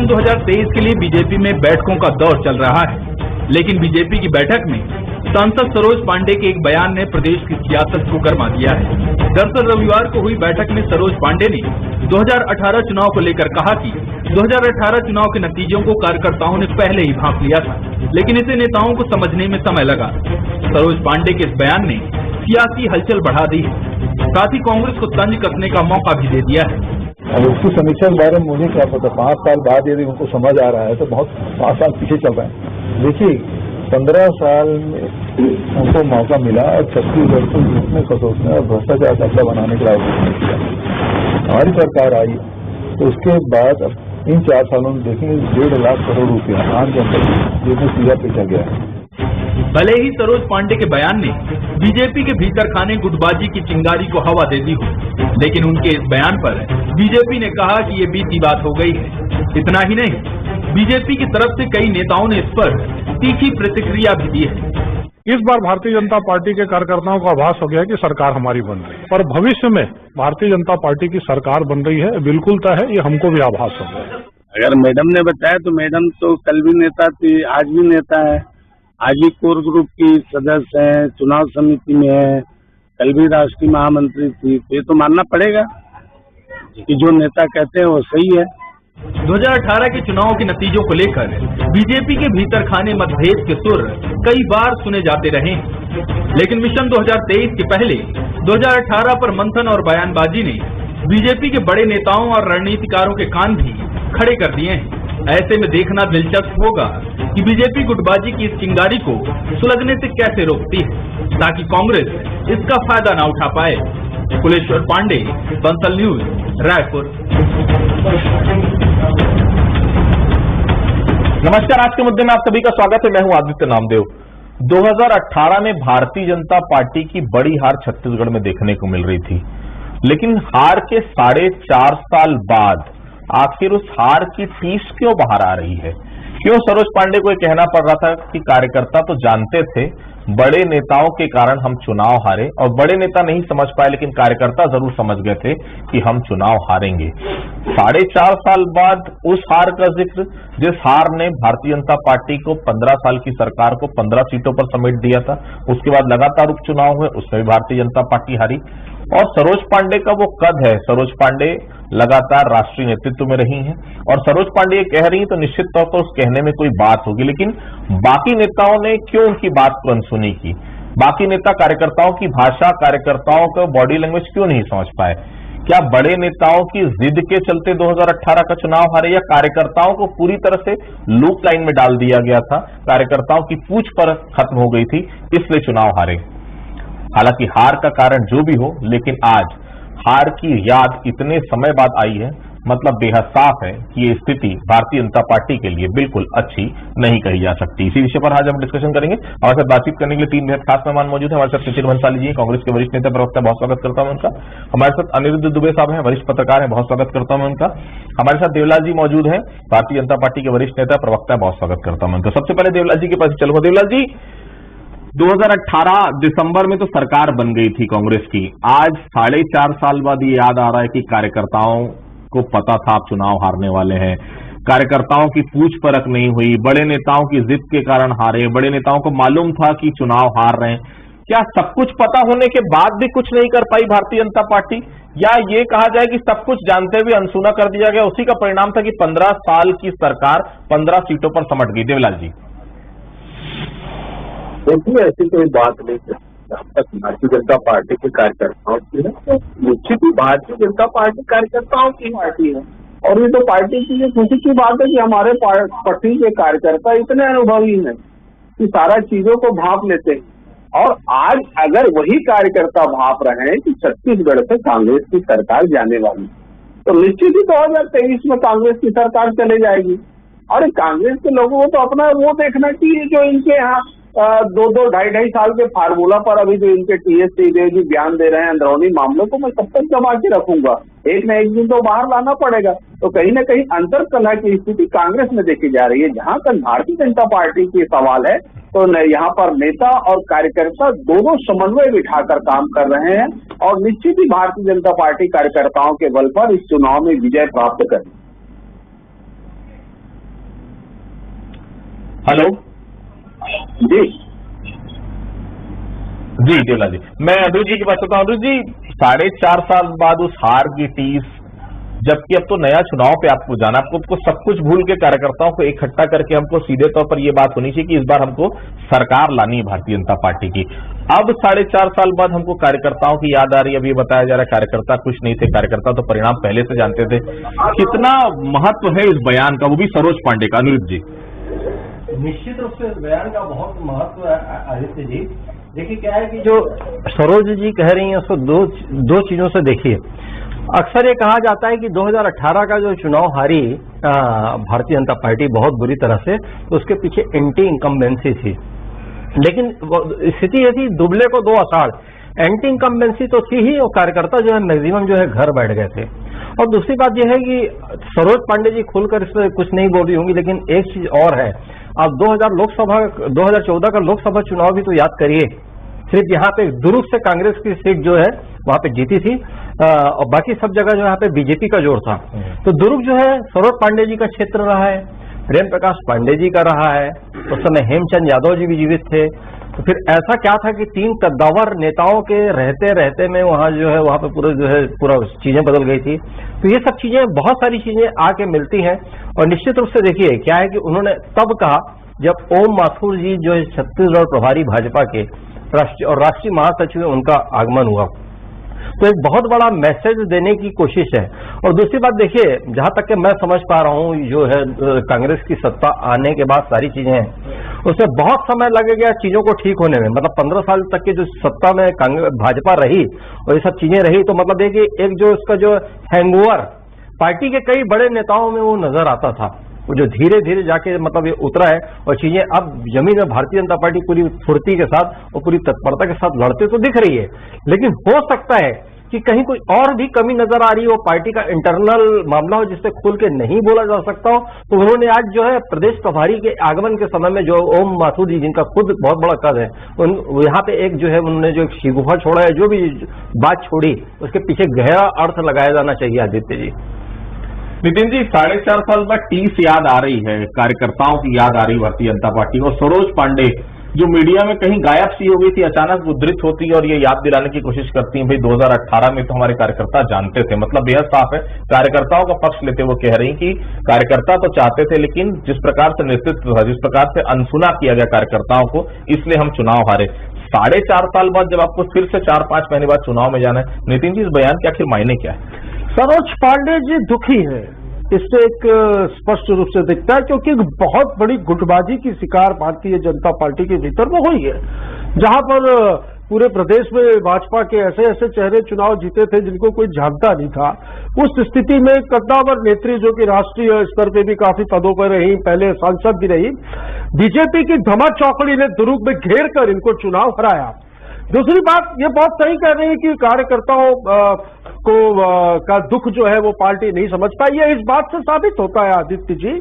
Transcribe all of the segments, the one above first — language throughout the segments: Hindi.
मिशन 2023 के लिए बीजेपी में बैठकों का दौर चल रहा है, लेकिन बीजेपी की बैठक में सांसद सरोज पांडे के एक बयान ने प्रदेश की सियासत को गर्मा दिया है। दरअसल रविवार को हुई बैठक में सरोज पांडे ने 2018 चुनाव को लेकर कहा कि 2018 चुनाव के नतीजों को कार्यकर्ताओं ने पहले ही भांप लिया था, लेकिन इसे नेताओं को समझने में समय लगा। सरोज पांडे के इस बयान ने सियासी हलचल बढ़ा दी है, साथ ही कांग्रेस को तंज कसने का मौका भी दे दिया है। अब उसकी समीक्षा के बारे में मुझे क्या पता, 5 साल बाद यदि उनको समझ आ रहा है तो बहुत 5 साल पीछे चल रहे हैं। देखिए 15 साल में उनको मौका मिला और छत्तीसगढ़ को लूटने खसोटने और भ्रष्टाचार का अड्डा बनाने का आयोजन किया। हमारी सरकार आई तो उसके बाद इन 4 सालों में देखेंगे 1.5 लाख करोड़ रुपया आम जनता जेब में सीधा पेचा गया है। भले ही सरोज पांडे के बयान ने बीजेपी के भीतर खाने गुटबाजी की चिंगारी को हवा दे दी हो, लेकिन उनके इस बयान पर बीजेपी ने कहा कि ये बीती बात हो गई है। इतना ही नहीं, बीजेपी की तरफ से कई नेताओं ने इस पर तीखी प्रतिक्रिया भी दी है। इस बार भारतीय जनता पार्टी के कार्यकर्ताओं को आभास हो गया है कि सरकार हमारी बन रही है और भविष्य में भारतीय जनता पार्टी की सरकार बन रही है, बिल्कुल तय है, ये हमको भी आभास हो गया है। अगर मैडम ने बताया तो मैडम तो कल भी नेता थी, आज भी नेता है, आज भी कोर ग्रुप की सदस्य है, चुनाव समिति में है, कल भी राष्ट्रीय महामंत्री थी, तो ये तो मानना पड़ेगा कि जो नेता कहते हैं वो सही है। 2018 के चुनाव के नतीजों को लेकर बीजेपी के भीतर खाने मतभेद के सुर कई बार सुने जाते रहे हैं, लेकिन मिशन 2023 के पहले 2018 पर मंथन और बयानबाजी ने बीजेपी के बड़े नेताओं और रणनीतिकारों के कान भी खड़े कर दिए हैं। ऐसे में देखना दिलचस्प होगा कि बीजेपी गुटबाजी की इस चिंगारी को सुलगने से कैसे रोकती है, ताकि कांग्रेस इसका फायदा न उठा पाए। कुलेश्वर पांडे, बंसल न्यूज, रायपुर। नमस्कार, आज के मुद्दे में आप सभी का स्वागत है। मैं हूं आदित्य नामदेव। 2018 में भारतीय जनता पार्टी की बड़ी हार छत्तीसगढ़ में देखने को मिल रही थी, लेकिन हार के 4.5 साल बाद आखिर उस हार की टीस क्यों बाहर आ रही है? क्यों सरोज पांडे को यह कहना पड़ रहा था कि कार्यकर्ता तो जानते थे बड़े नेताओं के कारण हम चुनाव हारे, और बड़े नेता नहीं समझ पाए लेकिन कार्यकर्ता जरूर समझ गए थे कि हम चुनाव हारेंगे। 4.5 साल बाद उस हार का जिक्र, जिस हार ने भारतीय जनता पार्टी को 15 साल की सरकार को 15 सीटों पर समेट दिया था, उसके बाद लगातार उपचुनाव हुए, उसमें भी भारतीय जनता पार्टी हारी। और सरोज पांडे का वो कद है, सरोज पांडे लगातार राष्ट्रीय नेतृत्व में रही हैं और सरोज पांडे कह रही हैं तो निश्चित तौर पर उस कहने में कोई बात होगी, लेकिन बाकी नेताओं ने क्यों उनकी बात को अनसुनी की? बाकी नेता कार्यकर्ताओं की भाषा, कार्यकर्ताओं का बॉडी लैंग्वेज क्यों नहीं समझ पाए? क्या बड़े नेताओं की जिद के चलते 2018 का चुनाव हारे, या कार्यकर्ताओं को पूरी तरह से लूप लाइन में डाल दिया गया था, कार्यकर्ताओं की पूछ पर खत्म हो गई थी, इसलिए चुनाव हारे? हालांकि हार का कारण जो भी हो, लेकिन आज हार की याद इतने समय बाद आई है, मतलब बेहद साफ है कि ये स्थिति भारतीय जनता पार्टी के लिए बिल्कुल अच्छी नहीं कही जा सकती। इसी विषय पर आज हम डिस्कशन करेंगे। हमारे साथ बातचीत करने के लिए 3 बेहद खास मेहमान मौजूद हैं। हमारे साथ नितिन भंसाली जी, कांग्रेस के वरिष्ठ नेता प्रवक्ता, बहुत स्वागत करता हूं उनका। हमारे साथ अनिरुद्ध दुबे साहब हैं, वरिष्ठ पत्रकार हैं, बहुत स्वागत करता हूं उनका। हमारे साथ देवलाल जी मौजूद हैं, भारतीय जनता पार्टी के वरिष्ठ नेता प्रवक्ता, बहुत स्वागत करता हूं उनका। सबसे पहले देवलाल जी के पास चलूंगा। देवलाल जी, 2018 दिसंबर में तो सरकार बन गई थी कांग्रेस की। आज 4.5 साल बाद ये याद आ रहा है कि कार्यकर्ताओं को पता था आप चुनाव हारने वाले हैं, कार्यकर्ताओं की पूछ परख नहीं हुई, बड़े नेताओं की जिद के कारण हारे, बड़े नेताओं को मालूम था कि चुनाव हार रहे हैं। क्या सब कुछ पता होने के बाद भी कुछ नहीं कर पाई भारतीय जनता पार्टी, या ये कहा जाए कि सब कुछ जानते हुए अनसुना कर दिया गया? उसी का परिणाम था कि 15 साल की सरकार 15 सीटों पर समट गई। देवलाल जी, देखिए ऐसी कोई बात नहीं है। जहाँ तक भारतीय जनता पार्टी के कार्यकर्ताओं की है, तो निश्चित ही भारतीय जनता पार्टी कार्यकर्ताओं की पार्टी है, और ये तो पार्टी की ये खुशी की बात है कि हमारे पार्टी के कार्यकर्ता इतने अनुभवी हैं कि सारा चीजों को भांप लेते हैं। और आज अगर वही कार्यकर्ता भांप रहे हैं कि छत्तीसगढ़ से कांग्रेस की सरकार जाने वाली, तो निश्चित ही 2023 में कांग्रेस की सरकार चले जाएगी। और कांग्रेस के लोगों को तो अपना वो देखना चाहिए जो इनके यहाँ 2-2, 2.5 साल के फार्मूला पर अभी जो इनके टीएस जी बयान दे रहे हैं अंदरूनी मामलों को मैं कब तक जमा के रखूंगा? एक न एक दिन तो बाहर लाना पड़ेगा। तो कहीं न कहीं अंतर कलह की स्थिति कांग्रेस में देखी जा रही है। जहां तक भारतीय जनता पार्टी की सवाल है, तो यहाँ पर नेता और कार्यकर्ता दोनों समन्वय बिठाकर काम कर रहे हैं, और निश्चित ही भारतीय जनता पार्टी कार्यकर्ताओं के बल पर इस चुनाव में विजय प्राप्त करेगी। हेलो जी जी देवलाल जी, मैं अनुज जी के पास होता हूँ। अनुज जी, 4.5 साल बाद उस हार की टीस, जबकि अब तो नया चुनाव पे आपको जाना, आपको सब कुछ भूल के कार्यकर्ताओं को इकट्ठा करके हमको सीधे तौर पर यह बात होनी चाहिए कि इस बार हमको सरकार लानी है भारतीय जनता पार्टी की। अब 4.5 साल बाद हमको कार्यकर्ताओं की याद आ रही है। अभी बताया जा रहा है कार्यकर्ता कुछ नहीं थे, कार्यकर्ता तो परिणाम पहले से जानते थे। कितना महत्व है इस बयान का, वो भी सरोज पांडे का? अनुज जी। निश्चित रूप से बयान का बहुत महत्व है आदित्य जी। देखिए क्या है कि जो सरोज जी कह रही हैं उसको दो चीजों से देखिए। अक्सर ये कहा जाता है कि 2018 का जो चुनाव हारी भारतीय जनता पार्टी बहुत बुरी तरह से, तो उसके पीछे एंटी इनकम्बेंसी थी। लेकिन स्थिति ये थी, दुबले को 2 आषाढ़, एंटी इनकम्बेंसी तो थी ही और कार्यकर्ता जो है मैक्सिमम जो है घर बैठ गए थे। और दूसरी बात यह है कि सरोज पांडे जी खुलकर इसमें कुछ नहीं बोल रही होंगी, लेकिन एक चीज और है। आप 2014 का लोकसभा चुनाव भी तो याद करिए। सिर्फ यहाँ पे दुर्ग से कांग्रेस की सीट जो है वहां पे जीती थी और बाकी सब जगह जो यहाँ पे बीजेपी का जोर था। तो दुर्ग जो है सरोज पांडे जी का क्षेत्र रहा है, प्रेम प्रकाश पांडे जी का रहा है, उस समय हेमचंद यादव जी भी जीवित थे। तो फिर ऐसा क्या था कि 3 कद्दावर नेताओं के रहते रहते में वहां जो है वहां पे पूरा चीजें बदल गई थी। तो ये सब चीजें, बहुत सारी चीजें आके मिलती हैं। और निश्चित रूप से देखिए क्या है कि उन्होंने तब कहा जब ओम माथुर जी जो है छत्तीसगढ़ प्रभारी भाजपा के राष्ट्रीय महासचिव है, उनका आगमन हुआ। तो एक बहुत बड़ा मैसेज देने की कोशिश है। और दूसरी बात देखिए, जहां तक कि मैं समझ पा रहा हूं, जो है कांग्रेस की सत्ता आने के बाद सारी चीजें हैं, उसमें बहुत समय लगेगा चीजों को ठीक होने में। मतलब 15 साल तक की जो सत्ता में भाजपा रही और ये सब चीजें रही, तो मतलब देखिए एक जो इसका जो हैंगओवर पार्टी के कई बड़े नेताओं में वो नजर आता था, वो जो धीरे धीरे जाके मतलब ये उतरा है। और चीजें अब जमीन में भारतीय जनता पार्टी पूरी फुर्ती के साथ और पूरी तत्परता के साथ लड़ते तो दिख रही है। लेकिन हो सकता है कि कहीं कोई और भी कमी नजर आ रही हो, पार्टी का इंटरनल मामला हो जिससे खुल के नहीं बोला जा सकता हो। तो उन्होंने आज जो है प्रदेश प्रभारी के आगमन के समय में जो ओम माथुर जी, जिनका खुद बहुत बड़ा कद है, यहाँ पे एक जो है उन्होंने जो एक शिगुफा छोड़ा है, जो भी बात छोड़ी, उसके पीछे गहरा अर्थ लगाया जाना चाहिए। आदित्य जी। नितिन जी, 4.5 साल बाद टीस याद आ रही है, कार्यकर्ताओं की याद आ रही भारतीय जनता पार्टी को। सरोज पांडे जो मीडिया में कहीं गायब सी हो गई थी, अचानक उद्धृत होती और ये याद दिलाने की कोशिश करती हैं, भाई 2018 में तो हमारे कार्यकर्ता जानते थे। मतलब बेहद साफ है, कार्यकर्ताओं का पक्ष लेते वो कह रही कि कार्यकर्ता तो चाहते थे, लेकिन जिस प्रकार से नेतृत्व था, जिस प्रकार से अनसुना किया गया कार्यकर्ताओं को, इसलिए हम चुनाव हारे। 4.5 साल बाद जब आपको फिर से 4-5 महीने बाद चुनाव में जाना है, नितिन जी, इस बयान के आखिर मायने क्या है? सरोज पांडे जी दुखी है, इससे एक स्पष्ट रूप से दिखता है, क्योंकि बहुत बड़ी गुटबाजी की शिकार भारतीय जनता पार्टी के भीतर में हुई है, जहां पर पूरे प्रदेश में भाजपा के ऐसे ऐसे चेहरे चुनाव जीते थे जिनको कोई जानता नहीं था। उस स्थिति में कद्दावर नेत्री जो कि राष्ट्रीय स्तर पे भी काफी पदों पर रही, पहले सांसद भी रही, बीजेपी की धमा चौकड़ी ने दुर्ग में घेर कर इनको चुनाव हराया। दूसरी बात ये बहुत सही कह रही है कि कार्यकर्ताओं का दुख जो है वो पार्टी नहीं समझ पाई है। इस बात से साबित होता है आदित्य जी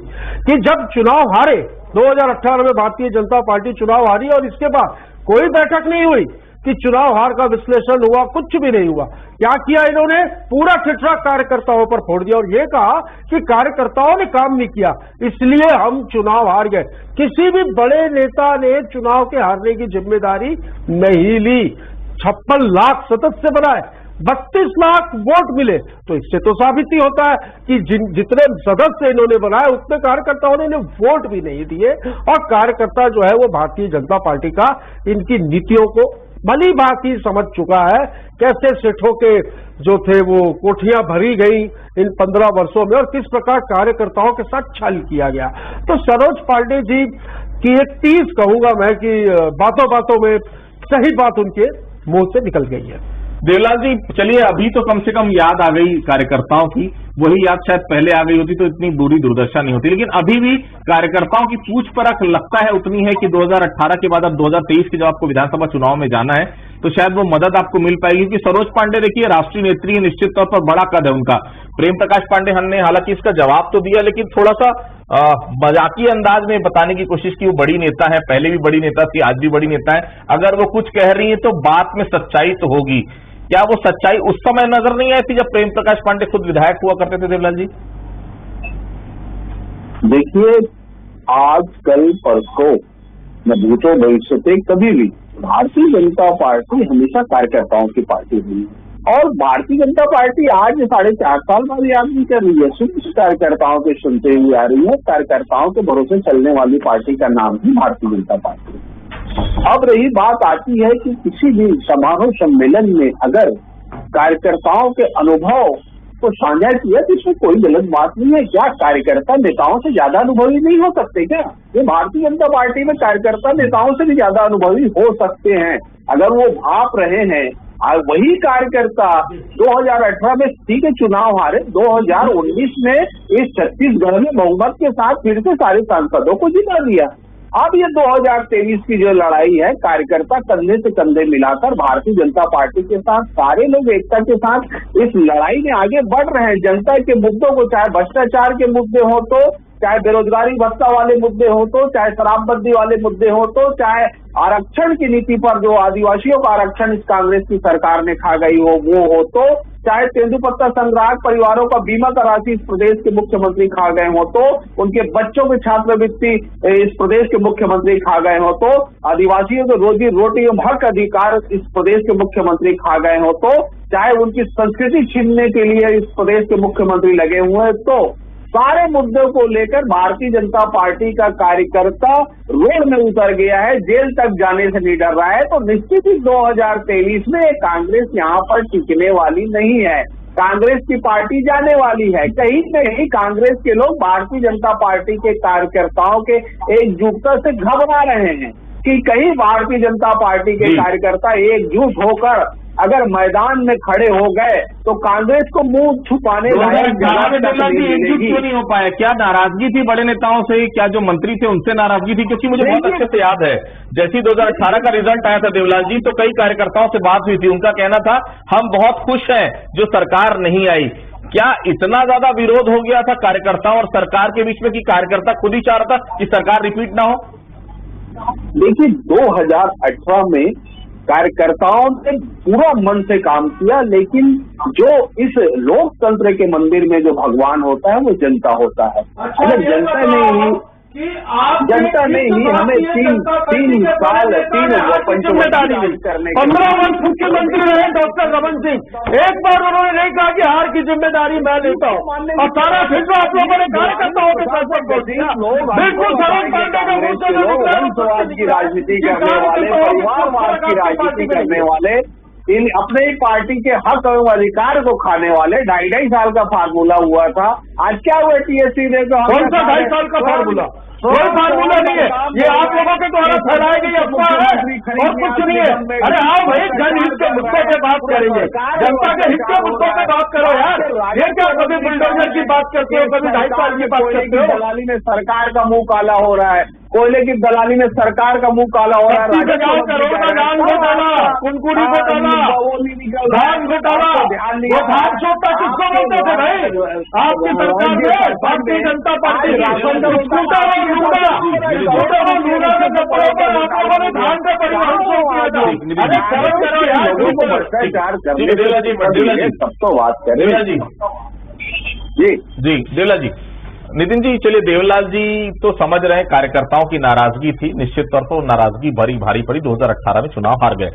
कि जब चुनाव हारे 2018 में भारतीय जनता पार्टी चुनाव हारी और इसके बाद कोई बैठक नहीं हुई कि चुनाव हार का विश्लेषण हुआ, कुछ भी नहीं हुआ। क्या किया इन्होंने? पूरा ठिठरा कार्यकर्ताओं पर फोड़ दिया और ये कहा कि कार्यकर्ताओं ने काम नहीं किया इसलिए हम चुनाव हार गए। किसी भी बड़े नेता ने चुनाव के हारने की जिम्मेदारी नहीं ली। 56 लाख सदस्य बनाए, 32 लाख वोट मिले, तो इससे तो साबित ही होता है कि जितने सदस्य इन्होंने बनाए उतने कार्यकर्ताओं ने वोट भी नहीं दिए। और कार्यकर्ता जो है वो भारतीय जनता पार्टी का इनकी नीतियों को भली भांति समझ चुका है। कैसे सेठों के जो थे वो कोठियां भरी गई इन 15 वर्षों में और किस प्रकार कार्यकर्ताओं के साथ छल किया गया। तो सरोज पांडे जी की एक टीस कहूंगा मैं कि बातों बातों में सही बात उनके मुंह से निकल गई है। देवलाल जी, चलिए अभी तो कम से कम याद आ गई कार्यकर्ताओं की, वही याद शायद पहले आ गई होती तो इतनी बुरी दुर्दशा नहीं होती। लेकिन अभी भी कार्यकर्ताओं की पूछ परख लगता है उतनी है कि 2018 के बाद अब 2023 के जब आपको विधानसभा चुनाव में जाना है तो शायद वो मदद आपको मिल पाएगी। कि सरोज पांडे देखिए राष्ट्रीय नेत्री है, निश्चित तौर पर बड़ा कद है उनका। प्रेम प्रकाश पांडे ने हालांकि इसका जवाब तो दिया, लेकिन थोड़ा सा मजाकी अंदाज में बताने की कोशिश की वो बड़ी नेता है, पहले भी बड़ी नेता थी, आज भी बड़ी नेता है। अगर वो कुछ कह रही है तो बात में सच्चाई तो होगी। क्या वो सच्चाई उस समय नजर नहीं आई थी जब प्रेम प्रकाश पांडे खुद विधायक हुआ करते थे? देवलाल जी देखिए, आज कल परसों न भूतो भविष्य से कभी भी भारतीय जनता पार्टी हमेशा कार्यकर्ताओं की पार्टी रही है और भारतीय जनता पार्टी आज 4.5 साल बाद याद नहीं कर रही है, शुद्ध कार्यकर्ताओं के सुनते हुए आ रही है। कार्यकर्ताओं के भरोसे चलने वाली पार्टी का नाम ही भारतीय जनता पार्टी। अब रही बात आती है कि किसी भी समारोह सम्मेलन में अगर कार्यकर्ताओं के अनुभव को साझा किया तो इसमें कोई गलत बात नहीं है। क्या कार्यकर्ता नेताओं से ज्यादा अनुभवी नहीं हो सकते क्या? ये भारतीय जनता पार्टी में कार्यकर्ता नेताओं से भी ज्यादा अनुभवी हो सकते हैं अगर वो भाप रहे हैं। वही कार्यकर्ता 2018 में ठीक है चुनाव हारे, 2019 में इस छत्तीसगढ़ में बहुमत के साथ फिर से सारे सांसदों को जिता दिया। अब ये 2023 की जो लड़ाई है, कार्यकर्ता कंधे से कंधे मिलाकर भारतीय जनता पार्टी के साथ सारे लोग एकता के साथ इस लड़ाई में आगे बढ़ रहे हैं। जनता के मुद्दों को, चाहे भ्रष्टाचार के मुद्दे हो तो, चाहे बेरोजगारी भत्ता वाले मुद्दे हो तो, चाहे शराबबंदी वाले मुद्दे हो तो, चाहे आरक्षण की नीति पर जो आदिवासियों का आरक्षण इस कांग्रेस की सरकार ने खा गई हो वो हो तो, चाहे तेंदुपत्ता संग्राहक परिवारों का बीमा का राशि इस प्रदेश के मुख्यमंत्री खा गए हो तो, उनके बच्चों की छात्रवृत्ति इस प्रदेश के मुख्यमंत्री खा गए हो तो, आदिवासियों के रोजी रोटी एवं हक अधिकार इस प्रदेश के मुख्यमंत्री खा गए हो तो, चाहे उनकी संस्कृति छीनने के लिए इस प्रदेश के मुख्यमंत्री लगे हुए तो, सारे मुद्दों को लेकर भारतीय जनता पार्टी का कार्यकर्ता रोड में उतर गया है, जेल तक जाने से नहीं डर रहा है। तो निश्चित ही 2023 में कांग्रेस यहाँ पर टिकने वाली नहीं है। कांग्रेस की पार्टी जाने वाली है। कहीं न कहीं कांग्रेस के लोग भारतीय जनता पार्टी के कार्यकर्ताओं के एकजुटता से घबरा रहे हैं कि कहीं भारतीय जनता पार्टी के कार्यकर्ता एकजुट होकर अगर मैदान में खड़े हो गए तो कांग्रेस को मुंह छुपाने एकजुट क्यों नहीं हो पाया? क्या नाराजगी थी बड़े नेताओं से? क्या जो मंत्री थे उनसे नाराजगी थी? क्योंकि मुझे बहुत अच्छे से याद है जैसे 2018 का रिजल्ट आया था देवलाल जी, तो कई कार्यकर्ताओं से बात हुई थी। उनका कहना था हम बहुत खुश हैं जो सरकार नहीं आई। क्या इतना ज्यादा विरोध हो गया था कार्यकर्ताओं और सरकार के बीच में कि कार्यकर्ता खुद ही चाह रहा था कि सरकार रिपीट ना हो? देखिए 2018 में कार्यकर्ताओं ने पूरा मन से काम किया, लेकिन जो इस लोकतंत्र के मंदिर में जो भगवान होता है वो जनता होता है। अगर जनता ने ही हमें तीन साल पंचमदारी करने 15 वर्ष मुख्यमंत्री रहे डॉक्टर रमन सिंह, एक बार उन्होंने नहीं कहा कि हार की जिम्मेदारी मैं लेता हूँ और सारा फिर आप लोगों ने कार्यकर्ताओं के साथ बोल दिया। बिल्कुल समाज की राजनीति करने वाले, परिवारवाद की राजनीति करने वाले, इन अपने ही पार्टी के हक एवं अधिकार को खाने वाले 2.5 साल का फार्मूला हुआ था। आज क्या हुआ टीएससी ने? कौन सा 2.5 साल का फार्मूला? कोई फार्मूला नहीं है, ये आप लोगों के द्वारा फैलाई गई अफवाह है और कुछ नहीं है। अरे आओ भाई, जनहित के मुद्दों पे बात करेंगे, जनता के हित के मुद्दों पे बात करो यार। ये क्या कभी बुलडोजर की बात करते हो, कभी 2.5 साल की बात करते हो? दलाली में सरकार का मुंह काला हो रहा है, कोयले की दलाली में सरकार का मुंह काला हो रहा है। करोड़ का धान घोटाला, कुनकुनी घोटाला, धान घोटाला, वो धान छोटा किसको बोलते थे भाई? आपकी सरकार में भारतीय जनता पार्टी धान का परिवहन किया था। सब तो बात करें जी देवलाल जी। नितिन जी, चलिए देवलाल जी तो समझ रहे हैं कार्यकर्ताओं की नाराजगी थी, निश्चित तौर पर नाराजगी भारी पड़ी, 2018 में चुनाव हार गए।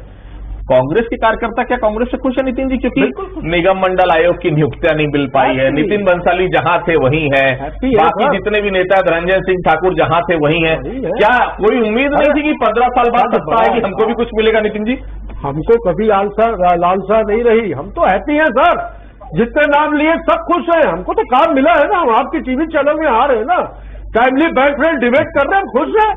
कांग्रेस के कार्यकर्ता क्या कांग्रेस से खुश है नितिन जी? क्योंकि निगम मंडल आयोग की नियुक्तियां नहीं मिल पाई है, नितिन बंसाली जहां थे वहीं है, बाकी जितने भी नेता धनंजय सिंह ठाकुर जहां थे वहीं है। क्या कोई उम्मीद नहीं थी कि 15 साल बाद सत्ता आएगी, हमको भी कुछ मिलेगा? नितिन जी, हमको कभी लालसा नहीं रही, हम तो हैप्पी हैं सर। जितने नाम लिए सब खुश हैं, हमको तो काम मिला है ना, हम आपकी टीवी चैनल में आ रहे हैं ना, टाइमली बैंक फ्रेंड डिबेट कर रहे हैं, हम खुश हैं।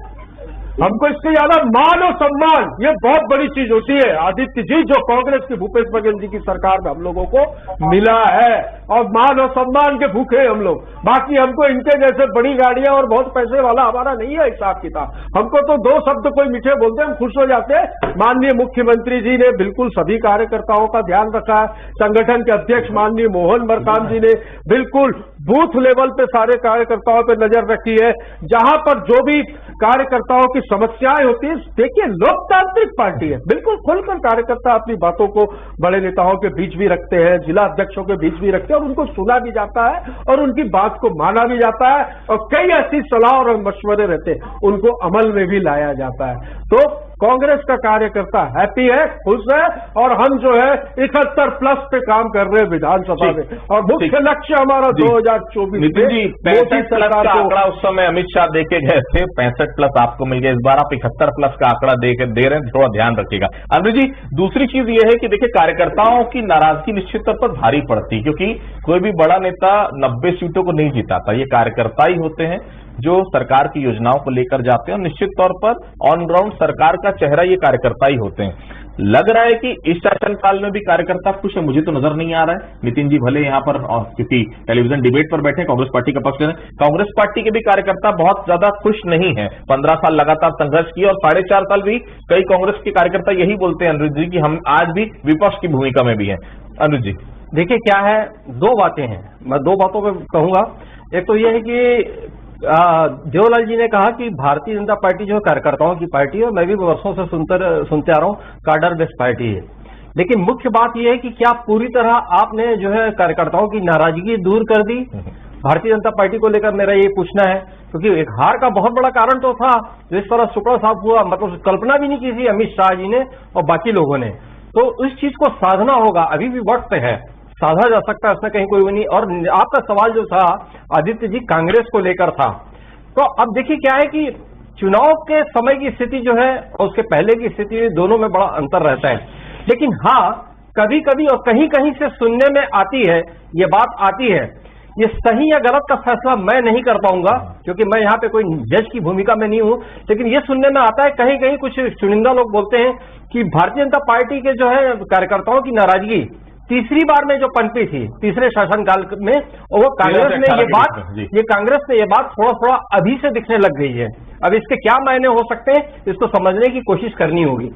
हमको इससे ज्यादा मान और सम्मान, ये बहुत बड़ी चीज होती है आदित्य जी, जो कांग्रेस की भूपेश बघेल जी की सरकार में हम लोगों को मिला है। और मान और सम्मान के भूखे हम लोग, बाकी हमको इनके जैसे बड़ी गाड़ियां और बहुत पैसे वाला हमारा नहीं है हिसाब किताब। हमको तो 2 शब्द कोई मीठे बोलते हम खुश हो जाते हैं। माननीय मुख्यमंत्री जी ने बिल्कुल सभी कार्यकर्ताओं का ध्यान रखा है, संगठन के अध्यक्ष माननीय मोहन मरकाम जी ने बिल्कुल बूथ लेवल पे सारे कार्यकर्ताओं पे नजर रखी है, जहां पर जो भी कार्यकर्ताओं की समस्याएं होती है। देखिए, लोकतांत्रिक पार्टी है, बिल्कुल खुलकर कार्यकर्ता अपनी बातों को बड़े नेताओं के बीच भी रखते हैं, जिला अध्यक्षों के बीच भी रखते हैं, और उनको सुना भी जाता है और उनकी बात को माना भी जाता है, और कई ऐसी सलाह और मशवरे रहते हैं, उनको अमल में भी लाया जाता है। तो कांग्रेस का कार्यकर्ता हैप्पी है, खुश है, और हम जो है 71+ पे काम कर रहे हैं विधानसभा में, और मुख्य लक्ष्य हमारा 2024 नितिन जी 65+ का आंकड़ा उस समय अमित शाह देके गए थे, 65+ आपको मिल गया। इस बार आप 71+ का आंकड़ा दे रहे हैं, थोड़ा ध्यान रखिएगा। अनुज जी, दूसरी चीज ये है कि देखिए, कार्यकर्ताओं की नाराजगी निश्चित तौर पर भारी पड़ती, क्योंकि कोई भी बड़ा नेता 90 सीटों को नहीं जीताता। ये कार्यकर्ता ही होते हैं जो सरकार की योजनाओं को लेकर जाते हैं, और निश्चित तौर पर ऑन ग्राउंड सरकार का चेहरा ये कार्यकर्ता ही होते हैं। लग रहा है कि इस शासनकाल में भी कार्यकर्ता खुश है, मुझे तो नजर नहीं आ रहा है। नितिन जी भले यहाँ पर किसी टेलीविजन डिबेट पर बैठे, कांग्रेस पार्टी का पक्ष लें, कांग्रेस पार्टी के भी कार्यकर्ता बहुत ज्यादा खुश नहीं है। 15 साल लगातार संघर्ष किया, और 4.5 साल भी कई कांग्रेस के कार्यकर्ता यही बोलते हैं अनुज जी कि हम आज भी विपक्ष की भूमिका में भी हैं। अनुज जी देखिए, क्या है, दो बातें हैं, मैं दो बातों पे कहूंगा। एक तो यह है कि देवलाल जी ने कहा कि भारतीय जनता पार्टी जो कार्यकर्ताओं की पार्टी है, और मैं भी वर्षों से सुनते आ रहा हूं, कार्डर बेस्ड पार्टी है। लेकिन मुख्य बात यह है कि क्या पूरी तरह आपने जो है कार्यकर्ताओं की नाराजगी दूर कर दी भारतीय जनता पार्टी को लेकर, मेरा ये पूछना है। क्योंकि एक हार का बहुत बड़ा कारण तो था, जिस तरह सुपड़ा साफ हुआ, मतलब कल्पना भी नहीं की थी अमित शाह जी ने और बाकी लोगों ने। तो इस चीज को साधना होगा, अभी भी वक्त है, साधा जा सकता है, इसमें कहीं कोई नहीं। और आपका सवाल जो था आदित्य जी कांग्रेस को लेकर था, तो अब देखिए क्या है कि चुनाव के समय की स्थिति जो है और उसके पहले की स्थिति, दोनों में बड़ा अंतर रहता है। लेकिन हाँ, कभी कभी और कहीं कहीं से सुनने में आती है, ये बात आती है, ये सही या गलत का फैसला मैं नहीं कर पाऊंगा क्योंकि मैं यहाँ पे कोई जज की भूमिका में नहीं हूं, लेकिन ये सुनने में आता है कहीं कहीं कुछ चुनिंदा लोग बोलते हैं कि भारतीय जनता पार्टी के जो है कार्यकर्ताओं की नाराजगी तीसरी बार में जो पनपी थी तीसरे शासनकाल में, और वो कांग्रेस ने ये बात थोड़ा थोड़ा अभी से दिखने लग गई है। अब इसके क्या मायने हो सकते हैं, इसको समझने की कोशिश करनी होगी।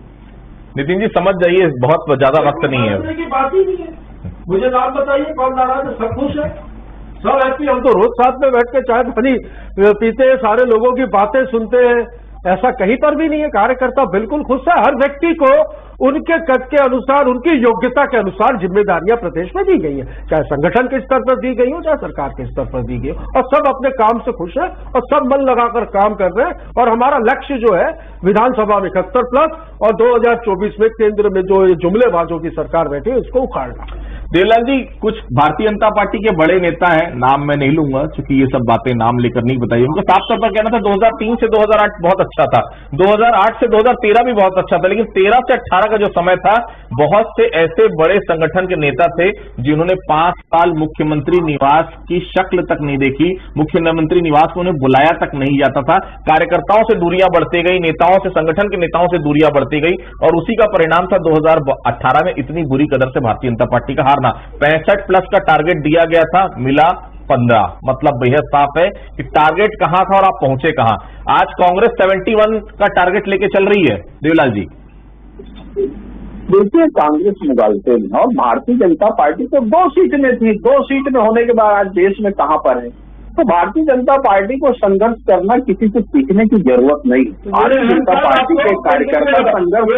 नितिन जी समझ जाइए, बहुत ज्यादा वक्त नहीं है। की बात ही नहीं है। मुझे नाम बताइए कौन नाराज है? सब खुश है, सब हैप्पी। हम तो रोज साथ में बैठ के चाय पानी पीते हैं, सारे लोगों की बातें सुनते हैं, ऐसा कहीं पर भी नहीं है। कार्यकर्ता बिल्कुल खुश है। हर व्यक्ति को उनके कद के अनुसार, उनकी योग्यता के अनुसार जिम्मेदारियां प्रदेश में दी गई है, चाहे संगठन के स्तर पर दी गई हो, चाहे सरकार के स्तर पर दी गई हो, और सब अपने काम से खुश है और सब मन लगाकर काम कर रहे हैं। और हमारा लक्ष्य जो है विधानसभा में 71+ और 2024 में केंद्र में जो जुमलेबाजों की सरकार बैठी है उसको उखाड़ना। देवलाल जी, कुछ भारतीय जनता पार्टी के बड़े नेता हैं, नाम मैं नहीं लूंगा क्योंकि ये सब बातें नाम लेकर नहीं बताइए, उनको साफ तौर पर कहना था 2003 से 2008 बहुत अच्छा था, 2008 से 2013 भी बहुत अच्छा था, लेकिन 13 से 18 का जो समय था, बहुत से ऐसे बड़े संगठन के नेता थे जिन्होंने 5 साल मुख्यमंत्री निवास की शक्ल तक नहीं देखी, मुख्यमंत्री निवास को उन्हें बुलाया तक नहीं जाता था। कार्यकर्ताओं से दूरियां बढ़ती गई, नेताओं से, संगठन के नेताओं से दूरियां बढ़ती गई, और उसी का परिणाम था 2018 में इतनी बुरी कदर से भारतीय जनता पार्टी का हारना। 65+ का टारगेट दिया गया था, मिला 15, मतलब बेहद साफ है कि टारगेट कहां था और आप पहुंचे कहां। आज कांग्रेस 71 का टारगेट लेके चल रही है। देवलाल जी देखिए, कांग्रेस मुगालते में और भारतीय जनता पार्टी तो 2 सीट में थी, 2 सीट में होने के बाद आज देश में कहां पर है। तो भारतीय जनता पार्टी को संघर्ष करना किसी से सीखने की जरूरत नहीं। भारतीय जनता पार्टी के कार्यकर्ता संघर्ष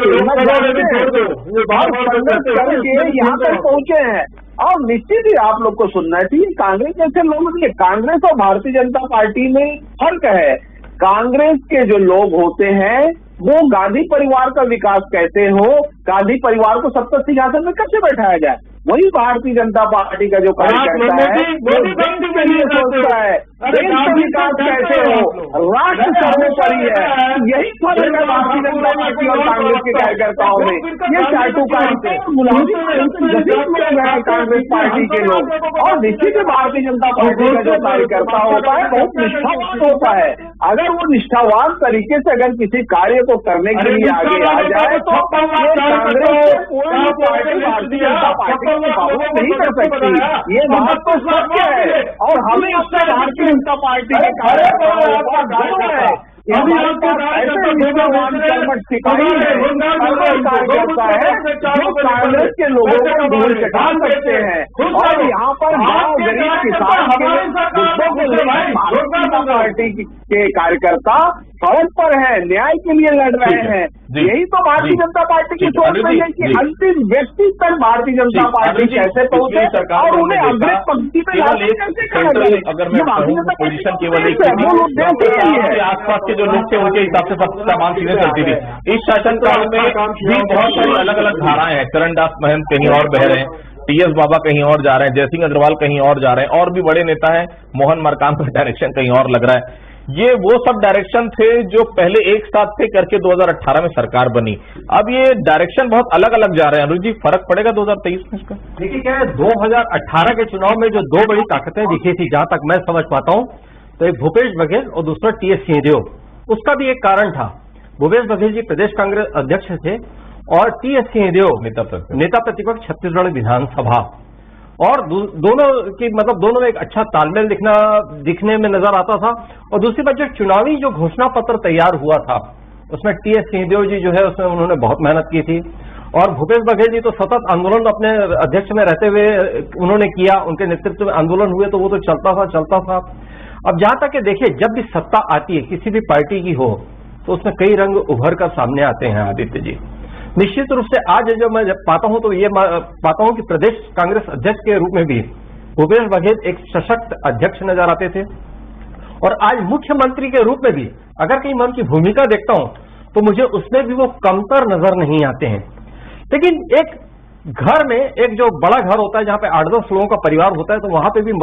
करके यहाँ तक पहुंचे हैं, और निश्चित ही आप लोग को सुनना चाहिए। कांग्रेस जैसे लोगों के, कांग्रेस और भारतीय जनता पार्टी में फर्क है। कांग्रेस के जो लोग होते हैं वो गांधी परिवार का विकास कैसे हो, गांधी परिवार को सत्ता सिंहासन में कैसे बैठाया जाए, वही भारतीय जनता पार्टी का जो कार्यकर्ता है वो देश के लिए सोचता है, देश का विकास कैसे हो, राष्ट्र सर्वोपरि है। यही फर्क है भारतीय जनता पार्टी और कांग्रेस के कार्यकर्ताओं में। ये चाटुकारी से कांग्रेस पार्टी के लोग, और निश्चित ही भारतीय जनता पार्टी का जो कार्यकर्ता होता है बहुत निष्ठावान होता है। अगर वो निष्ठावान तरीके से अगर किसी कार्य को करने के लिए आगे आ जाए तो कांग्रेस कोई पार्टी भारतीय जनता पार्टी के मुकाबले नहीं कर सकती। ये बात तो सत्य है, और हमें अपने भारतीय जनता पार्टी के कार्यकर्ताओं पर गर्व है। हमारे पास ऐसे निष्ठावान कर्मठ सिपाही है, कार्यकर्ता है जो कांग्रेस के लोगों को ढूंढ चटा सकते हैं और यहाँ पर गाँव गरीब किसान के मुद्दों को लेकर भारतीय जनता पार्टी के कार्यकर्ता सड़क पर है, न्याय के लिए लड़ रहे हैं। यही तो भारतीय जनता पार्टी की सोच रही है कि अंतिम व्यक्ति तक भारतीय जनता पार्टी कैसे पहुंचे और उन्हें अग्रिम पंक्ति में लाने कैसे करें। अगर मैं कहूँ पोजीशन केवल एक थी, आसपास के जो लोग थे उनके हिसाब से सब तमाम चीजें चलती थी। इस शासनकाल में भी बहुत सारी अलग अलग धाराएं हैं। चरणदास महंत कहीं और बह रहे हैं, टीएस बाबा कहीं और जा रहे हैं, जयसिंह अग्रवाल कहीं और जा रहे हैं, और भी बड़े नेता हैं, मोहन मरकाम का डायरेक्शन कहीं और लग रहा है। ये वो सब डायरेक्शन थे जो पहले एक साथ थे करके 2018 में सरकार बनी। अब ये डायरेक्शन बहुत अलग अलग जा रहे हैं। अनुज जी, फर्क पड़ेगा 2023 में इसका? देखिए क्या है, 2018 के चुनाव में जो दो बड़ी ताकतें दिखी थी, जहां तक मैं समझ पाता हूं, तो एक भूपेश बघेल और दूसरा टीएस सिंहदेव। उसका भी एक कारण था। भूपेश बघेल जी प्रदेश कांग्रेस अध्यक्ष थे और टीएस सिंहदेव नेता प्रतिपक्ष छत्तीसगढ़ विधानसभा, और दोनों की मतलब दोनों में एक अच्छा तालमेल दिखने में नजर आता था। और दूसरी बात, जो चुनावी जो घोषणा पत्र तैयार हुआ था उसमें टीएस सिंहदेव जी जो है उसमें उन्होंने बहुत मेहनत की थी, और भूपेश बघेल जी तो सतत आंदोलन अपने अध्यक्ष में रहते हुए उन्होंने किया, उनके नेतृत्व में आंदोलन हुए तो वो तो चलता था। अब जहां तक कि देखिए, जब भी सत्ता आती है किसी भी पार्टी की हो तो उसमें कई रंग उभर कर सामने आते हैं आदित्य जी। निश्चित रूप से आज जब मैं पाता हूं तो ये पाता हूं कि प्रदेश कांग्रेस अध्यक्ष के रूप में भी भूपेश बघेल एक सशक्त अध्यक्ष नजर आते थे, और आज मुख्यमंत्री के रूप में भी अगर कहीं मैं उनकी भूमिका देखता हूं तो मुझे उसमें भी वो कमतर नजर नहीं आते हैं। लेकिन एक घर में एक जो बड़ा घर होता है जहां पे 8-10 लोगों का परिवार होता है, तो वहां पे भी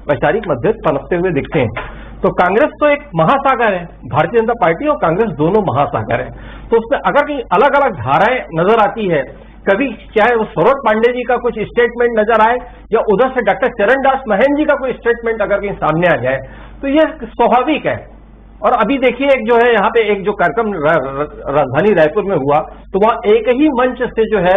वैचारिक मतभेद पनपते हुए दिखते हैं। तो कांग्रेस तो एक महासागर है, भारतीय जनता पार्टी और कांग्रेस दोनों महासागर है। तो उसमें अगर कहीं अलग अलग धाराएं नजर आती है, कभी चाहे वो सौरभ पांडे जी का कुछ स्टेटमेंट नजर आए या उधर से डॉक्टर चरणदास महंत जी का कोई स्टेटमेंट अगर कहीं सामने आ जाए तो ये स्वाभाविक है। और अभी देखिए, एक जो है यहाँ पे एक जो कार्यक्रम राजधानी रायपुर में हुआ, तो वहां एक ही मंच से जो है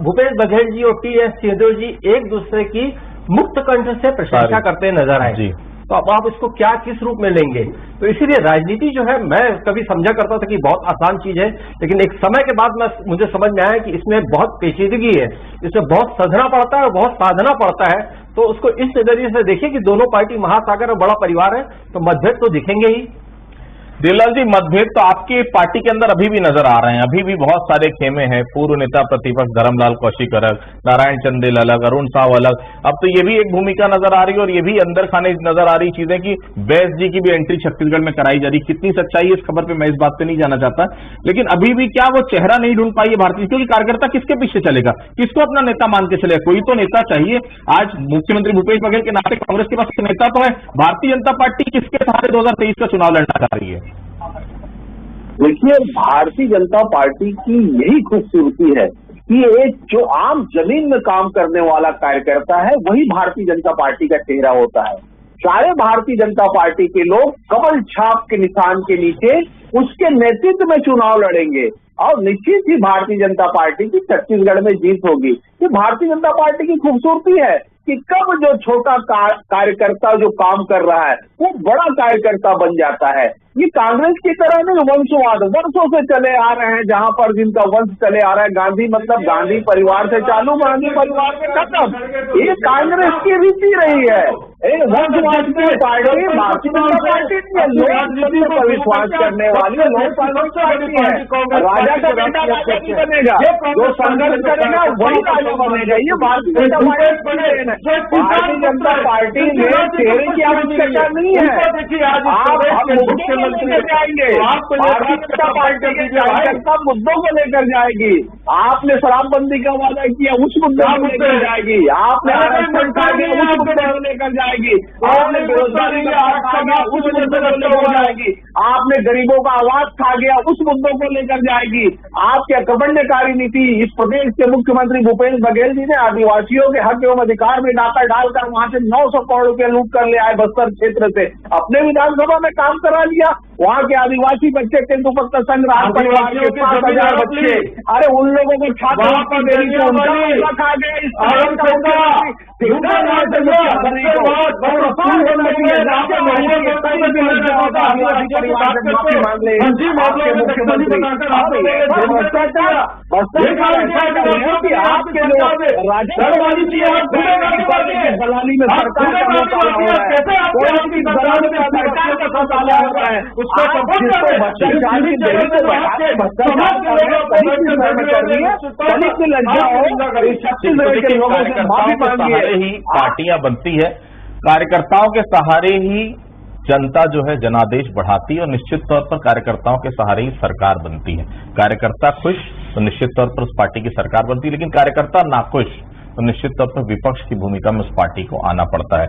भूपेश बघेल जी और टीएस सिंहदेव जी एक दूसरे की मुक्त कंठ से प्रशंसा करते नजर आए। तो अब आप इसको क्या किस रूप में लेंगे? तो इसीलिए राजनीति जो है, मैं कभी समझा करता था कि बहुत आसान चीज है, लेकिन एक समय के बाद मुझे समझ में आया कि इसमें बहुत पेचीदगी है, इसमें बहुत सधना पड़ता है और बहुत साधना पड़ता है। तो उसको इस नजरिए से देखिए कि दोनों पार्टी महासागर और बड़ा परिवार है, तो मतभेद तो दिखेंगे ही। देवलाल जी, मतभेद तो आपकी पार्टी के अंदर अभी भी नजर आ रहे हैं, अभी भी बहुत सारे खेमे हैं। पूर्व नेता प्रतिपक्ष धर्मलाल कौशिक अलग, नारायण चंदेल अलग, अरुण साव अलग। अब तो ये भी एक भूमिका नजर आ रही है और ये भी अंदर खाने नजर आ रही चीजें कि बैस जी की भी एंट्री छत्तीसगढ़ में कराई जा रही। कितनी सच्चाई है इस खबर पे मैं इस बात पे नहीं जाना चाहता, लेकिन अभी भी क्या वो चेहरा नहीं ढूंढ पाई है भारतीय? क्योंकि कार्यकर्ता किसके पीछे चलेगा, किसको अपना नेता मान के चलेगा? कोई तो नेता चाहिए। आज मुख्यमंत्री भूपेश बघेल के नाते कांग्रेस के पास नेता तो है, भारतीय जनता पार्टी किसके सहारे 2023 का चुनाव लड़ना चाह रही है? देखिए, भारतीय जनता पार्टी की यही खूबसूरती है कि एक जो आम जमीन में काम करने वाला कार्यकर्ता है वही भारतीय जनता पार्टी का चेहरा होता है। सारे भारतीय जनता पार्टी के लोग कमल छाप के निशान के नीचे उसके नेतृत्व में चुनाव लड़ेंगे और निश्चित ही भारतीय जनता पार्टी की छत्तीसगढ़ में जीत होगी। ये भारतीय जनता पार्टी की खूबसूरती है कि कब जो छोटा कार्यकर्ता जो काम कर रहा है वो बड़ा कार्यकर्ता बन जाता है। ये कांग्रेस की तरह नहीं, वंशवाद वर्षों से चले आ रहे हैं, जहां पर जिनका वंश चले आ रहा है, गांधी मतलब गांधी परिवार से चालू, गांधी परिवार में खत्म। ये कांग्रेस की रीति रही है। वंशवाद की पार्टी भारतीय जनता पार्टी लोकतंत्र पर विश्वास करने वाली लोकतंत्र पार्टी है। राजा का बेटा राजा नहीं बनेगा, जो संघर्ष करेगा वही राजा बनेगा। ये भारतीय जनता पार्टी भारतीय जनता पार्टी में चेहरे की आवश्यकता नहीं है। आप मुख्यमंत्री जाएंगे, भारतीय जनता पार्टी के कार्यकर्ता मुद्दों को लेकर जाएगी। आपने शराबबंदी का वादा किया, उस मुद्दे को लेकर जाएगी। आपने आरक्षण खा गया, उस मुद्दे को लेकर जाएगी। आपने बेरोजगारी का आग खा गया, उस मुद्दे को लेकर जाएगी। आपने गरीबों का आवाज खा गया, उस मुद्दों को लेकर जाएगी। आपकी अकबंधकारी नीति इस प्रदेश के मुख्यमंत्री भूपेश बघेल जी ने आदिवासियों के हक एवं अधिकार में डाका डालकर वहां से 900 करोड़ रुपए लूट कर ले आए बस्तर क्षेत्र से, अपने विधानसभा में काम करा लिया। वहाँ के आदिवासी बच्चे तेंदुपत्ता संग्रह परिवार के 5,000 बच्चे, अरे उन लोगों को छात्रवृत्ति देनी थी, उनका पैसा खा गए। इस आपके जो दलाली में सरकार का घोटाला हो रहा है, दलाली में सरकार का घोटाला हो रहा है, उसको भ्रष्टाचारी की लज्जा हो, छत्तीसगढ़ के लोगों से माफी मांगिए। ही पार्टियां बनती है, कार्यकर्ताओं के सहारे ही जनता जो है जनादेश बढ़ाती है और निश्चित तौर पर कार्यकर्ताओं के सहारे ही सरकार बनती है। कार्यकर्ता खुश तो निश्चित तौर पर उस पार्टी की सरकार बनती है, लेकिन कार्यकर्ता नाखुश तो निश्चित तौर पर विपक्ष की भूमिका में उस पार्टी को आना पड़ता है।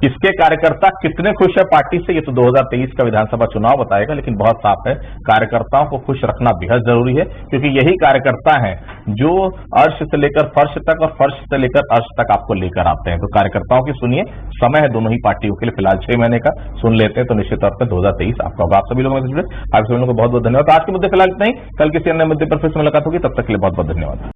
किसके कार्यकर्ता कितने खुश है पार्टी से, ये तो 2023 का विधानसभा चुनाव बताएगा, लेकिन बहुत साफ है कार्यकर्ताओं को खुश रखना बेहद जरूरी है, क्योंकि यही कार्यकर्ता हैं जो अर्श से लेकर फर्श तक और फर्श से लेकर अर्श तक आपको लेकर आते हैं। तो कार्यकर्ताओं की सुनिए, समय है दोनों ही पार्टियों के लिए, फिलहाल 6 महीने का सुन लेते हैं तो निश्चित तौर पर 2023 आपका होगा। आप सभी लोगों से जुड़े, आप सभी लोगों को बहुत बहुत धन्यवाद। आज के मुद्दे फिलहाल इतना ही, कल किसी अन्य मुद्दे पर फिर से मुलाकात होगी, तब तक के लिए बहुत बहुत धन्यवाद।